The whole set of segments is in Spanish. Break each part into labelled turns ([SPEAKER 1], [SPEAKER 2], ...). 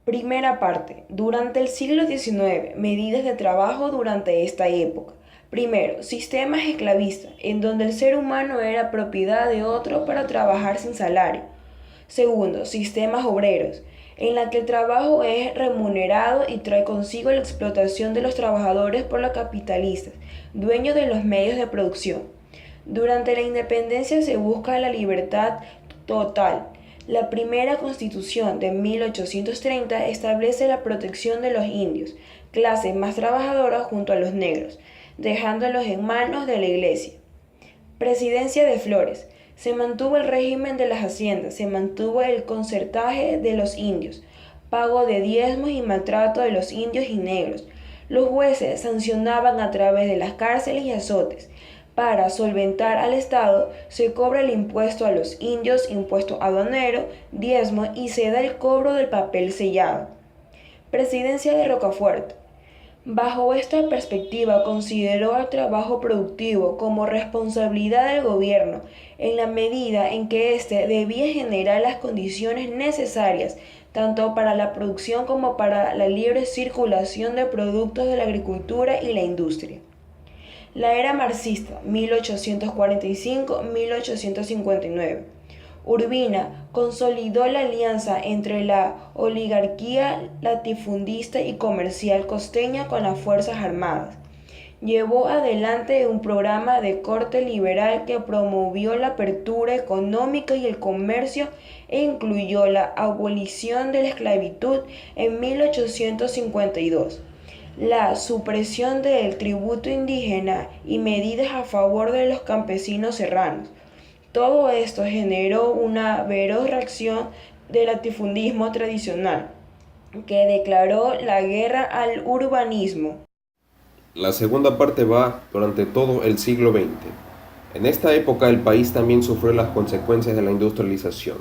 [SPEAKER 1] Primera parte. Durante el siglo XIX, medidas de trabajo durante esta época. Primero, sistemas esclavistas, en donde el ser humano era propiedad de otro para trabajar sin salario. Segundo, sistemas obreros, en la que el trabajo es remunerado y trae consigo la explotación de los trabajadores por los capitalistas, dueños de los medios de producción. Durante la independencia se busca la libertad total. La primera constitución de 1830 establece la protección de los indios, clase más trabajadora junto a los negros, dejándolos en manos de la iglesia. Presidencia de Flores. Se mantuvo el régimen de las haciendas, se mantuvo el concertaje de los indios, pago de diezmos y maltrato de los indios y negros. Los jueces sancionaban a través de las cárceles y azotes. Para solventar al Estado se cobra el impuesto a los indios, impuesto aduanero, diezmo y se da el cobro del papel sellado. Presidencia de Rocafuerte. Bajo esta perspectiva consideró al trabajo productivo como responsabilidad del gobierno en la medida en que éste debía generar las condiciones necesarias tanto para la producción como para la libre circulación de productos de la agricultura y la industria. La era marxista, 1845-1859. Urbina consolidó la alianza entre la oligarquía latifundista y comercial costeña con las Fuerzas Armadas. Llevó adelante un programa de corte liberal que promovió la apertura económica y el comercio e incluyó la abolición de la esclavitud en 1852, la supresión del tributo indígena y medidas a favor de los campesinos serranos. Todo esto generó una feroz reacción del latifundismo tradicional, que declaró la guerra al urbanismo.
[SPEAKER 2] La segunda parte va durante todo el siglo XX. En esta época el país también sufrió las consecuencias de la industrialización.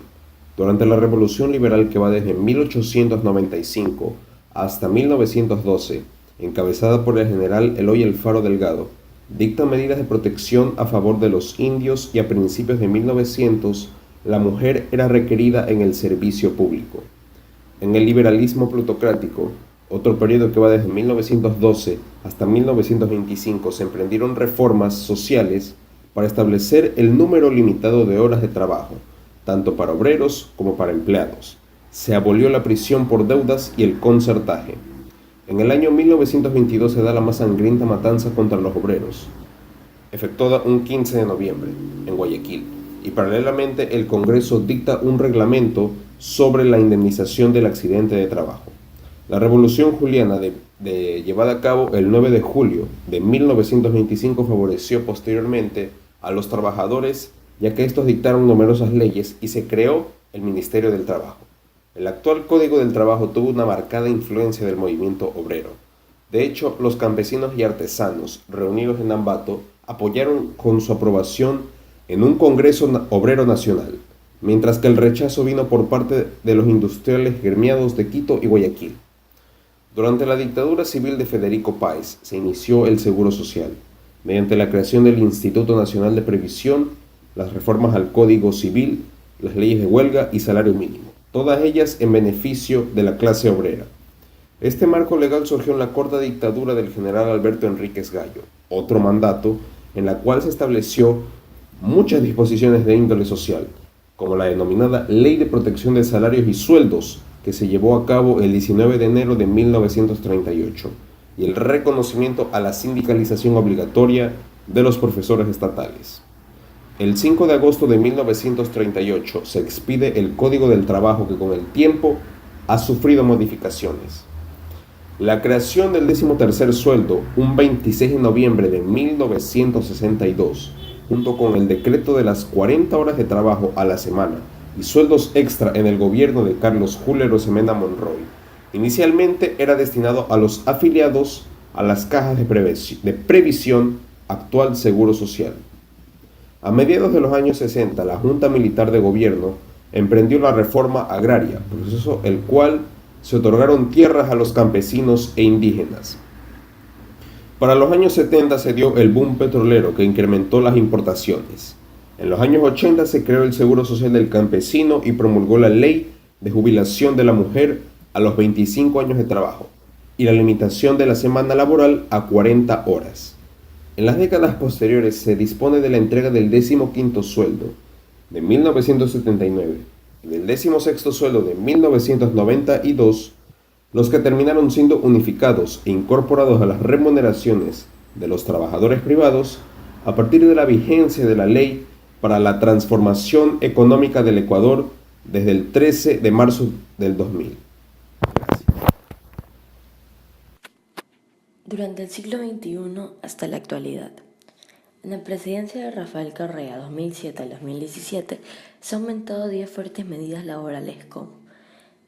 [SPEAKER 2] Durante la Revolución Liberal que va desde 1895 hasta 1912, encabezada por el general Eloy Alfaro Delgado, dicta medidas de protección a favor de los indios y a principios de 1900 la mujer era requerida en el servicio público. En el liberalismo plutocrático, otro periodo que va desde 1912 hasta 1925, se emprendieron reformas sociales para establecer el número limitado de horas de trabajo, tanto para obreros como para empleados. Se abolió la prisión por deudas y el concertaje. En el año 1922 se da la más sangrienta matanza contra los obreros, efectuada un 15 de noviembre, en Guayaquil, y paralelamente el Congreso dicta un reglamento sobre la indemnización del accidente de trabajo. La Revolución Juliana, llevada a cabo el 9 de julio de 1925, favoreció posteriormente a los trabajadores, ya que estos dictaron numerosas leyes y se creó el Ministerio del Trabajo. El actual Código del Trabajo tuvo una marcada influencia del movimiento obrero. De hecho, los campesinos y artesanos reunidos en Ambato apoyaron con su aprobación en un Congreso Obrero Nacional, mientras que el rechazo vino por parte de los industriales gremiados de Quito y Guayaquil. Durante la dictadura civil de Federico Páez se inició el Seguro Social, mediante la creación del Instituto Nacional de Previsión, las reformas al Código Civil, las leyes de huelga y salario mínimo, todas ellas en beneficio de la clase obrera. Este marco legal surgió en la corta dictadura del general Alberto Enríquez Gallo, otro mandato en la cual se estableció muchas disposiciones de índole social, como la denominada Ley de Protección de Salarios y Sueldos, que se llevó a cabo el 19 de enero de 1938, y el reconocimiento a la sindicalización obligatoria de los profesores estatales. El 5 de agosto de 1938 se expide el Código del Trabajo, que con el tiempo ha sufrido modificaciones. La creación del 13º sueldo, un 26 de noviembre de 1962, junto con el decreto de las 40 horas de trabajo a la semana y sueldos extra en el gobierno de Carlos Julio Arosemena Monroy, inicialmente era destinado a los afiliados a las cajas de previsión, actual Seguro Social. A mediados de los años 60, la Junta Militar de Gobierno emprendió la reforma agraria, proceso el cual se otorgaron tierras a los campesinos e indígenas. Para los años 70 se dio el boom petrolero que incrementó las importaciones. En los años 80 se creó el Seguro Social del Campesino y promulgó la Ley de Jubilación de la Mujer, a los 25 años de trabajo y la limitación de la semana laboral a 40 horas. En las décadas posteriores se dispone de la entrega del 15º sueldo de 1979 y del 16º sueldo de 1992, los que terminaron siendo unificados e incorporados a las remuneraciones de los trabajadores privados a partir de la vigencia de la Ley para la Transformación Económica del Ecuador desde el 13 de marzo del 2000. Gracias.
[SPEAKER 3] Durante el siglo XXI hasta la actualidad. En la presidencia de Rafael Correa 2007 al 2017 se han aumentado 10 fuertes medidas laborales como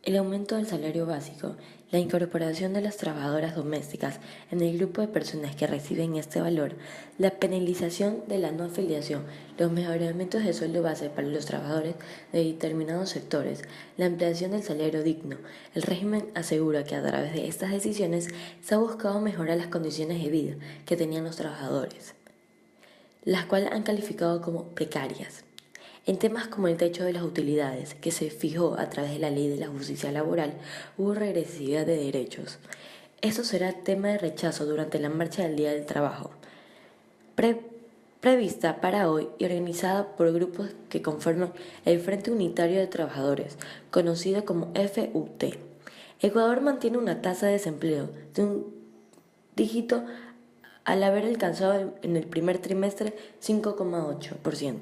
[SPEAKER 3] el aumento del salario básico, la incorporación de las trabajadoras domésticas en el grupo de personas que reciben este valor, la penalización de la no afiliación, los mejoramientos de sueldo base para los trabajadores de determinados sectores, la ampliación del salario digno. El régimen asegura que a través de estas decisiones se ha buscado mejorar las condiciones de vida que tenían los trabajadores, las cuales han calificado como precarias. En temas como el techo de las utilidades, que se fijó a través de la Ley de la Justicia Laboral, hubo regresividad de derechos. Esto será tema de rechazo durante la marcha del Día del Trabajo, prevista para hoy y organizada por grupos que conforman el Frente Unitario de Trabajadores, conocido como FUT. Ecuador mantiene una tasa de desempleo de un dígito al haber alcanzado en el primer trimestre 5,8%.